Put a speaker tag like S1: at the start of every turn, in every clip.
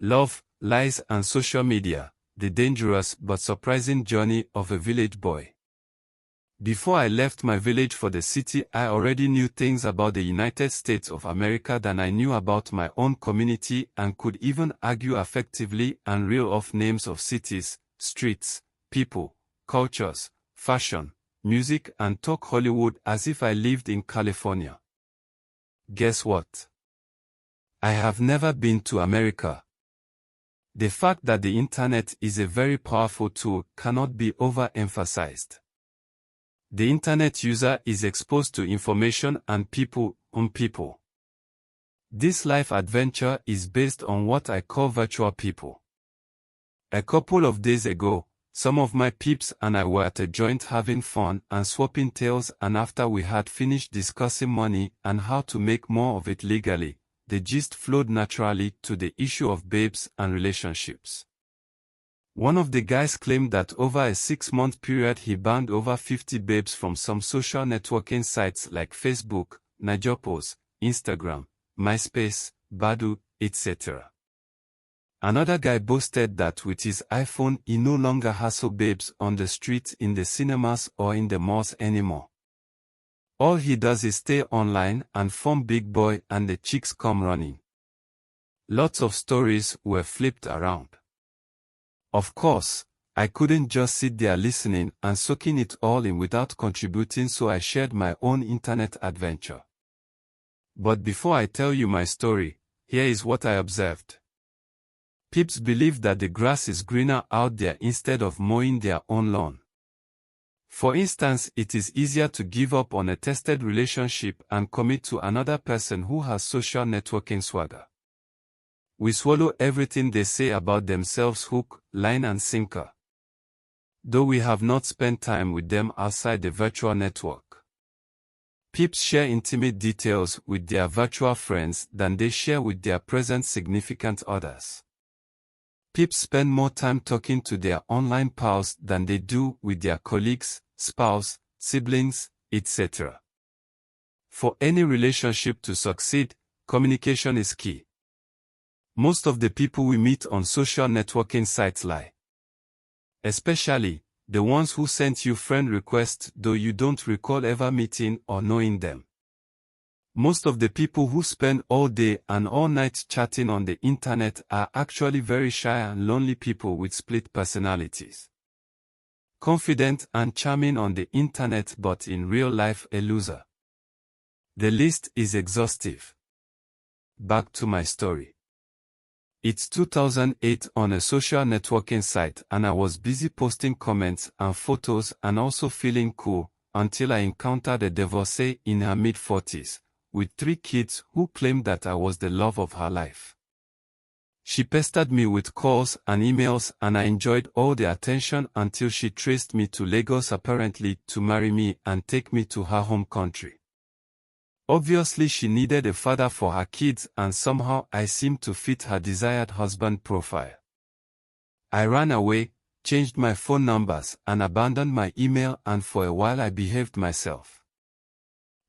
S1: Love, Lies and Social Media, The Dangerous but Surprising Journey of a Village Boy. Before I left my village for the city, I already knew things about the United States of America than I knew about my own community and could even argue effectively and reel off names of cities, streets, people, cultures, fashion, music and talk Hollywood as if I lived in California. Guess what? I have never been to America. The fact that the internet is a very powerful tool cannot be overemphasized. The internet user is exposed to information and people on people. This life adventure is based on what I call virtual people. A couple of days ago, some of my peeps and I were at a joint having fun and swapping tales, and after we had finished discussing money and how to make more of it legally, the gist flowed naturally to the issue of babes and relationships. One of the guys claimed that over a 6-month period he banged over 50 babes from some social networking sites like Facebook, Najopos, Instagram, MySpace, Badoo, etc. Another guy boasted that with his iPhone he no longer hassles babes on the streets, in the cinemas or in the malls anymore. All he does is stay online and form big boy and the chicks come running. Lots of stories were flipped around. Of course, I couldn't just sit there listening and soaking it all in without contributing, so I shared my own internet adventure. But before I tell you my story, here is what I observed. Peeps believe that the grass is greener out there instead of mowing their own lawn. For instance, it is easier to give up on a tested relationship and commit to another person who has social networking swagger. We swallow everything they say about themselves hook, line and sinker. Though we have not spent time with them outside the virtual network. Peeps share intimate details with their virtual friends than they share with their present significant others. Peeps spend more time talking to their online pals than they do with their colleagues, spouse, siblings, etc. For any relationship to succeed, communication is key. Most of the people we meet on social networking sites lie. Especially, the ones who sent you friend requests though you don't recall ever meeting or knowing them. Most of the people who spend all day and all night chatting on the internet are actually very shy and lonely people with split personalities. Confident and charming on the internet but in real life a loser. The list is exhaustive. Back to my story. It's 2008 on a social networking site and I was busy posting comments and photos and also feeling cool until I encountered a divorcee in her mid-40s. With 3 kids who claimed that I was the love of her life. She pestered me with calls and emails and I enjoyed all the attention until she traced me to Lagos apparently to marry me and take me to her home country. Obviously she needed a father for her kids and somehow I seemed to fit her desired husband profile. I ran away, changed my phone numbers and abandoned my email, and for a while I behaved myself.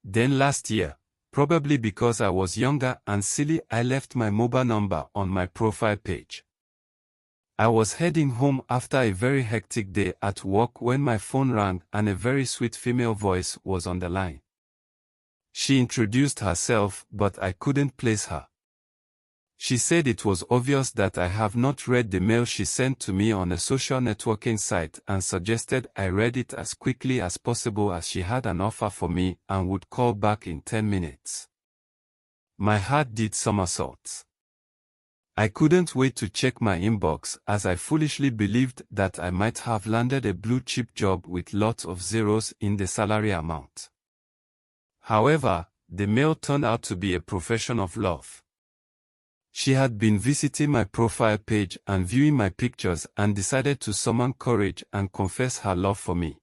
S1: Then last year, probably because I was younger and silly, I left my mobile number on my profile page. I was heading home after a very hectic day at work when my phone rang and a very sweet female voice was on the line. She introduced herself, but I couldn't place her. She said it was obvious that I have not read the mail she sent to me on a social networking site and suggested I read it as quickly as possible as she had an offer for me and would call back in 10 minutes. My heart did somersaults. I couldn't wait to check my inbox as I foolishly believed that I might have landed a blue-chip job with lots of zeros in the salary amount. However, the mail turned out to be a profession of love. She had been visiting my profile page and viewing my pictures and decided to summon courage and confess her love for me.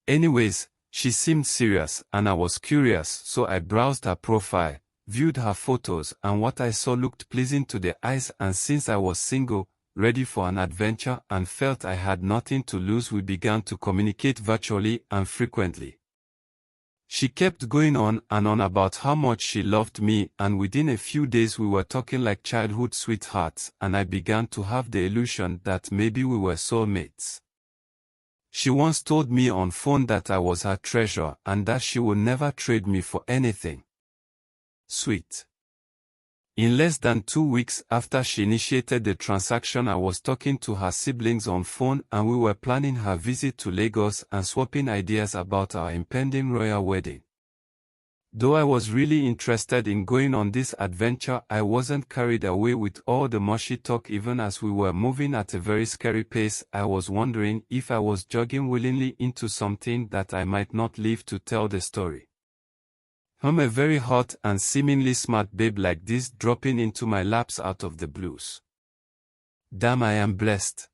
S1: Anyways, she seemed serious and I was curious, so I browsed her profile, viewed her photos, and what I saw looked pleasing to the eyes, and since I was single, ready for an adventure and felt I had nothing to lose, we began to communicate virtually and frequently. She kept going on and on about how much she loved me, and within a few days we were talking like childhood sweethearts, and I began to have the illusion that maybe we were soulmates. She once told me on phone that I was her treasure and that she would never trade me for anything. Sweet. In less than 2 weeks after she initiated the transaction, I was talking to her siblings on phone and we were planning her visit to Lagos and swapping ideas about our impending royal wedding. Though I was really interested in going on this adventure, I wasn't carried away with all the mushy talk. Even as we were moving at a very scary pace, I was wondering if I was jogging willingly into something that I might not live to tell the story. I'm a very hot and seemingly smart babe like this dropping into my laps out of the blues. Damn, I am blessed.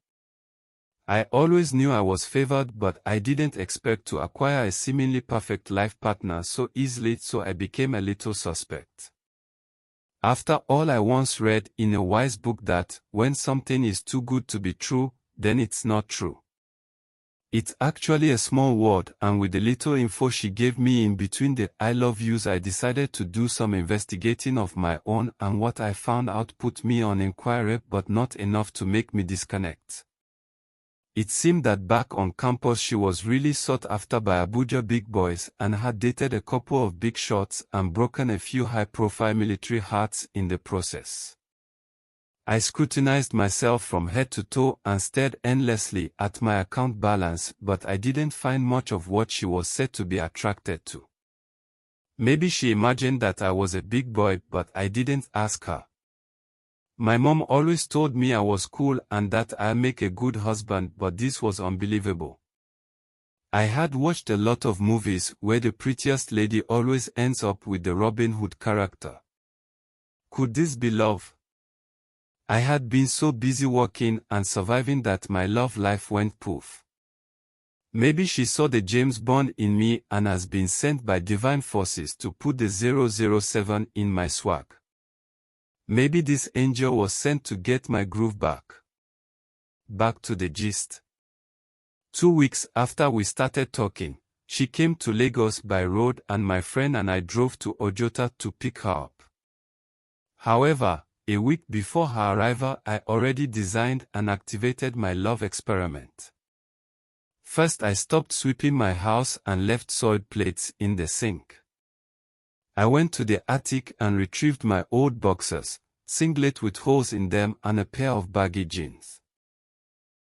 S1: I always knew I was favored, but I didn't expect to acquire a seemingly perfect life partner so easily, so I became a little suspect. After all, I once read in a wise book that, when something is too good to be true, then it's not true. It's actually a small world, and with the little info she gave me in between the I love yous, I decided to do some investigating of my own, and what I found out put me on inquiry, but not enough to make me disconnect. It seemed that back on campus she was really sought after by Abuja big boys and had dated a couple of big shots and broken a few high-profile military hearts in the process. I scrutinized myself from head to toe and stared endlessly at my account balance, but I didn't find much of what she was said to be attracted to. Maybe she imagined that I was a big boy, but I didn't ask her. My mom always told me I was cool and that I'd make a good husband, but this was unbelievable. I had watched a lot of movies where the prettiest lady always ends up with the Robin Hood character. Could this be love? I had been so busy working and surviving that my love life went poof. Maybe she saw the James Bond in me and has been sent by divine forces to put the 007 in my swag. Maybe this angel was sent to get my groove back. Back to the gist. 2 weeks after we started talking, she came to Lagos by road and my friend and I drove to Ojota to pick her up. However, a week before her arrival, I already designed and activated my love experiment. First, I stopped sweeping my house and left soiled plates in the sink. I went to the attic and retrieved my old boxers, singlet with holes in them and a pair of baggy jeans.